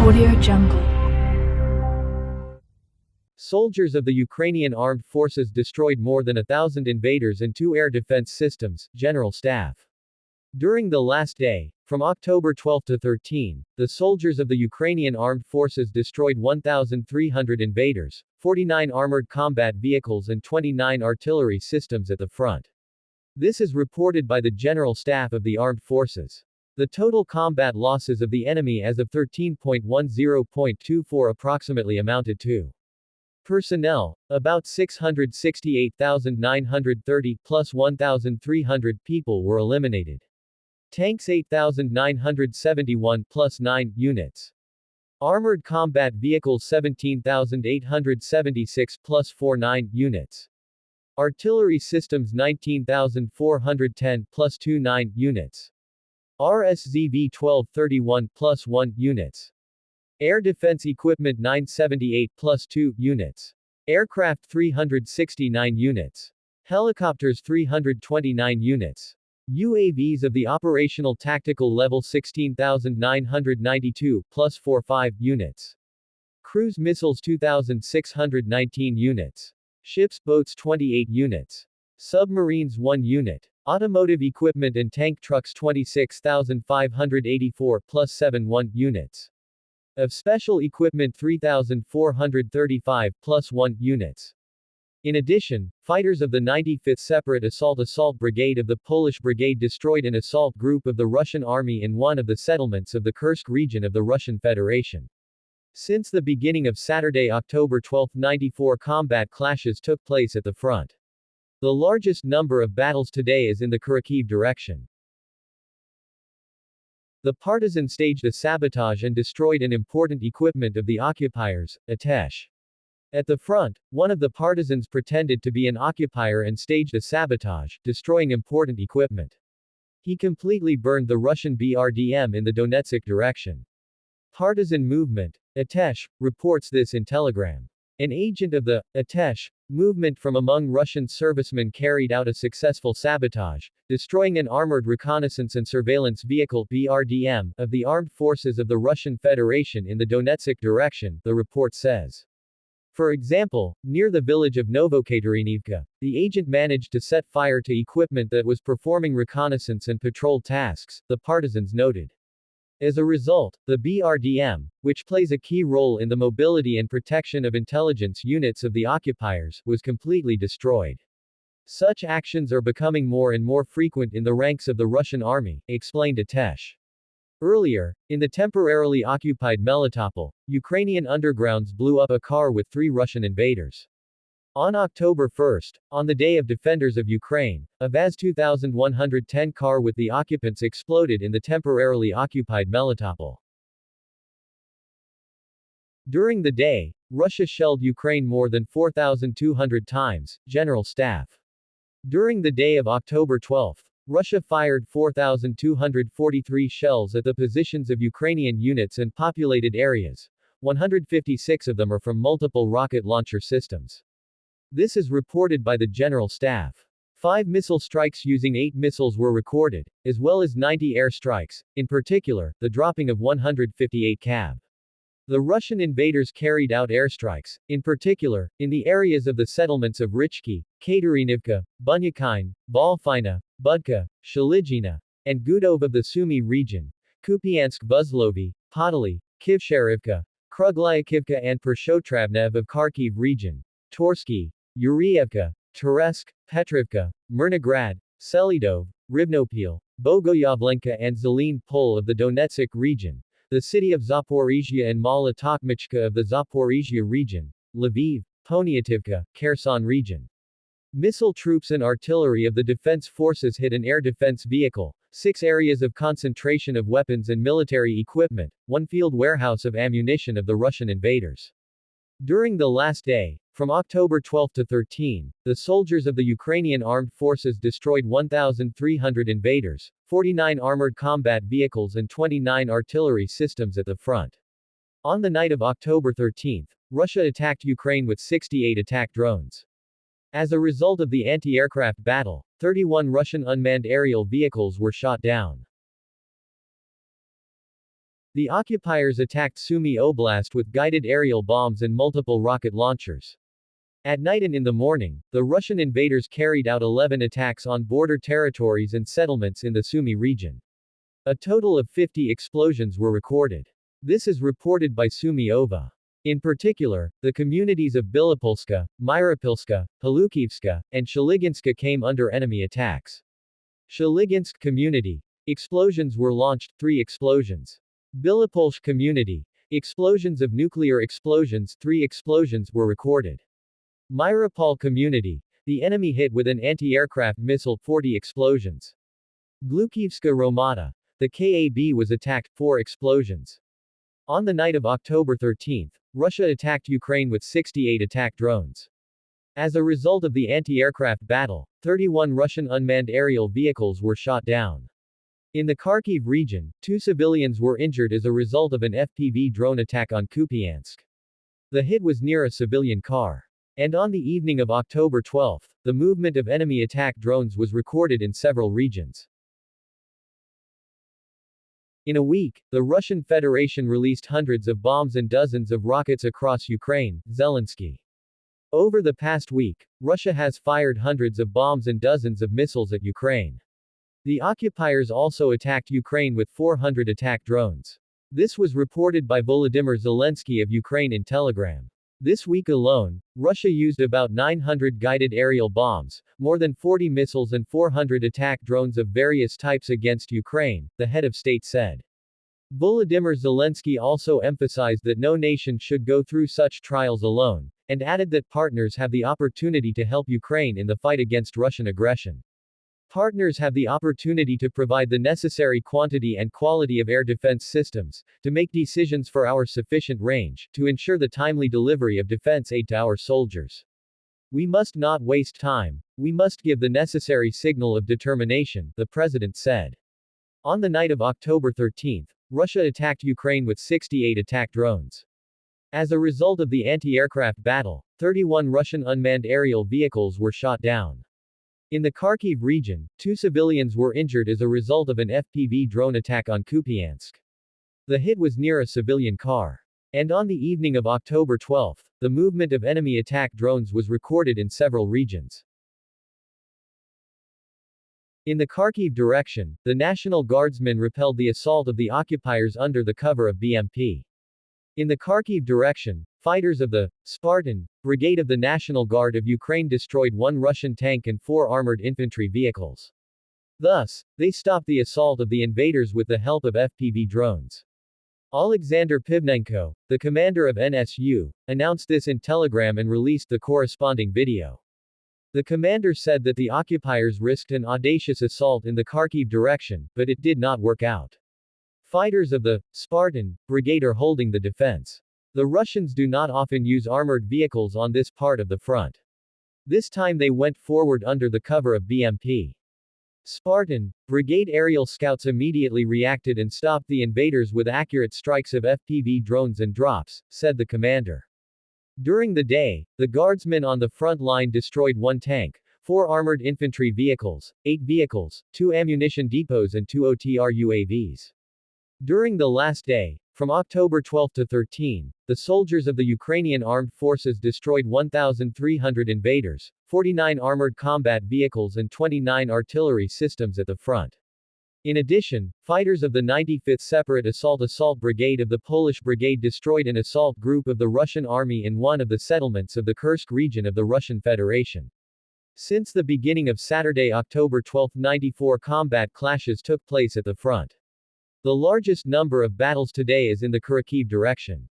Audio Jungle. Soldiers of the Ukrainian Armed Forces destroyed more than 1,000 invaders and 2 air defense systems, General Staff. During the last day, from October 12 to 13, the soldiers of the Ukrainian Armed Forces destroyed 1,300 invaders, 49 armored combat vehicles and 29 artillery systems at the front. This is reported by the General Staff of the Armed Forces. The total combat losses of the enemy as of 13.10.24 approximately amounted to: personnel, about 668,930 plus 1,300 people were eliminated. Tanks 8,971 plus 9 units. Armored combat vehicles 17,876 plus 49 units. Artillery systems 19,410 plus 29 units. RSZV 1231 plus 1 units. Air defense equipment 978 plus 2 units. Aircraft 369 units. Helicopters 329 units. UAVs of the operational tactical level 16,992 plus 45 units. Cruise missiles 2,619 units. Ships, boats 28 units. Submarines 1 unit. Automotive equipment and tank trucks 26,584 plus 71 units. Of special equipment 3,435 plus 1 units. In addition, fighters of the 95th Separate Assault Brigade of the Polish Brigade destroyed an assault group of the Russian Army in one of the settlements of the Kursk region of the Russian Federation. Since the beginning of Saturday, October 12, 94 combat clashes took place at the front. The largest number of battles today is in the Kharkiv direction. The partisans staged a sabotage and destroyed an important equipment of the occupiers, Atesh. At the front, one of the partisans pretended to be an occupier and staged a sabotage, destroying important equipment. He completely burned the Russian BRDM in the Donetsk direction. Partisan movement, Atesh, reports this in Telegram. An agent of the Atesh movement from among Russian servicemen carried out a successful sabotage, destroying an armored reconnaissance and surveillance vehicle BRDM of the armed forces of the Russian Federation in the Donetsk direction, the report says. For example, near the village of Novokaterynivka, the agent managed to set fire to equipment that was performing reconnaissance and patrol tasks, the partisans noted. As a result, the BRDM, which plays a key role in the mobility and protection of intelligence units of the occupiers, was completely destroyed. Such actions are becoming more and more frequent in the ranks of the Russian army, explained Atesh. Earlier, in the temporarily occupied Melitopol, Ukrainian undergrounds blew up a car with 3 Russian invaders. On October 1, on the Day of Defenders of Ukraine, a Vaz 2110 car with the occupants exploded in the temporarily occupied Melitopol. During the day, Russia shelled Ukraine more than 4,200 times, General Staff. During the day of October 12, Russia fired 4,243 shells at the positions of Ukrainian units and populated areas. 156 of them are from multiple rocket launcher systems. This is reported by the General Staff. 5 missile strikes using 8 missiles were recorded, as well as 90 air strikes, in particular, the dropping of 158 cav. The Russian invaders carried out airstrikes, in particular, in the areas of the settlements of Richki, Katerynivka, Bunyakine, Volfina, Budka, Shaligina, and Gudov of the Sumy region, Kupiansk Buzlovy, Podily, Kivsharivka, Kruglyakivka and Pershotravnev of Kharkiv region, Torsky, Yurievka, Teresk, Petrivka, Myrnograd, Selidov, Rivnopil, Bogoyavlenka and Zelene Pol of the Donetsk region, the city of Zaporizhia and Mala Tokmachka of the Zaporizhia region, Lviv, Ponyativka, Kherson region. Missile troops and artillery of the defense forces hit an air defense vehicle, 6 areas of concentration of weapons and military equipment, 1 field warehouse of ammunition of the Russian invaders. During the last day, from October 12 to 13, the soldiers of the Ukrainian Armed Forces destroyed 1,300 invaders, 49 armored combat vehicles and 29 artillery systems at the front. On the night of October 13, Russia attacked Ukraine with 68 attack drones. As a result of the anti-aircraft battle, 31 Russian unmanned aerial vehicles were shot down. The occupiers attacked Sumy Oblast with guided aerial bombs and multiple rocket launchers. At night and in the morning, the Russian invaders carried out 11 attacks on border territories and settlements in the Sumy region. A total of 50 explosions were recorded. This is reported by Sumy Ova. In particular, the communities of Bilopolska, Myropilska, Palukivska, and Shaliginska came under enemy attacks. Shaliginsk community. Explosions were launched, 3 explosions. Bilopolsk community. Explosions of nuclear explosions, 3 explosions were recorded. Myropol community. The enemy hit with an anti-aircraft missile, 40 explosions. Glukivska Romata. The KAB was attacked, 4 explosions. On the night of October 13, Russia attacked Ukraine with 68 attack drones. As a result of the anti-aircraft battle, 31 Russian unmanned aerial vehicles were shot down. In the Kharkiv region, 2 civilians were injured as a result of an FPV drone attack on Kupiansk. The hit was near a civilian car. And on the evening of October 12, the movement of enemy attack drones was recorded in several regions. In a week, the Russian Federation released hundreds of bombs and dozens of rockets across Ukraine, Zelensky. Over the past week, Russia has fired hundreds of bombs and dozens of missiles at Ukraine. The occupiers also attacked Ukraine with 400 attack drones. This was reported by Volodymyr Zelensky of Ukraine in Telegram. This week alone, Russia used about 900 guided aerial bombs, more than 40 missiles and 400 attack drones of various types against Ukraine, the head of state said. Volodymyr Zelensky also emphasized that no nation should go through such trials alone, and added that partners have the opportunity to help Ukraine in the fight against Russian aggression. Partners have the opportunity to provide the necessary quantity and quality of air defense systems, to make decisions for our sufficient range, to ensure the timely delivery of defense aid to our soldiers. We must not waste time, we must give the necessary signal of determination, the president said. On the night of October 13, Russia attacked Ukraine with 68 attack drones. As a result of the anti-aircraft battle, 31 Russian unmanned aerial vehicles were shot down. In the Kharkiv region, 2 civilians were injured as a result of an FPV drone attack on Kupiansk. The hit was near a civilian car. And on the evening of October 12, the movement of enemy attack drones was recorded in several regions. In the Kharkiv direction, the National Guardsmen repelled the assault of the occupiers under the cover of BMP. In the Kharkiv direction, fighters of the Spartan Brigade of the National Guard of Ukraine destroyed 1 Russian tank and 4 armored infantry vehicles. Thus, they stopped the assault of the invaders with the help of FPV drones. Alexander Pivnenko, the commander of NSU, announced this in Telegram and released the corresponding video. The commander said that the occupiers risked an audacious assault in the Kharkiv direction, but it did not work out. Fighters of the Spartan Brigade are holding the defense. The Russians do not often use armored vehicles on this part of the front. This time they went forward under the cover of BMP. Spartan Brigade aerial scouts immediately reacted and stopped the invaders with accurate strikes of FPV drones and drops, said the commander. During the day, the guardsmen on the front line destroyed 1 tank, 4 armored infantry vehicles, 8 vehicles, 2 ammunition depots and 2 OTR UAVs. During the last day, from October 12 to 13, the soldiers of the Ukrainian armed forces destroyed 1,300 invaders, 49 armored combat vehicles and 29 artillery systems at the front. In addition, fighters of the 95th Separate Assault Brigade of the Polish Brigade destroyed an assault group of the Russian army in one of the settlements of the Kursk region of the Russian Federation. Since the beginning of Saturday, October 12, 94 combat clashes took place at the front. The largest number of battles today is in the Kharkiv direction.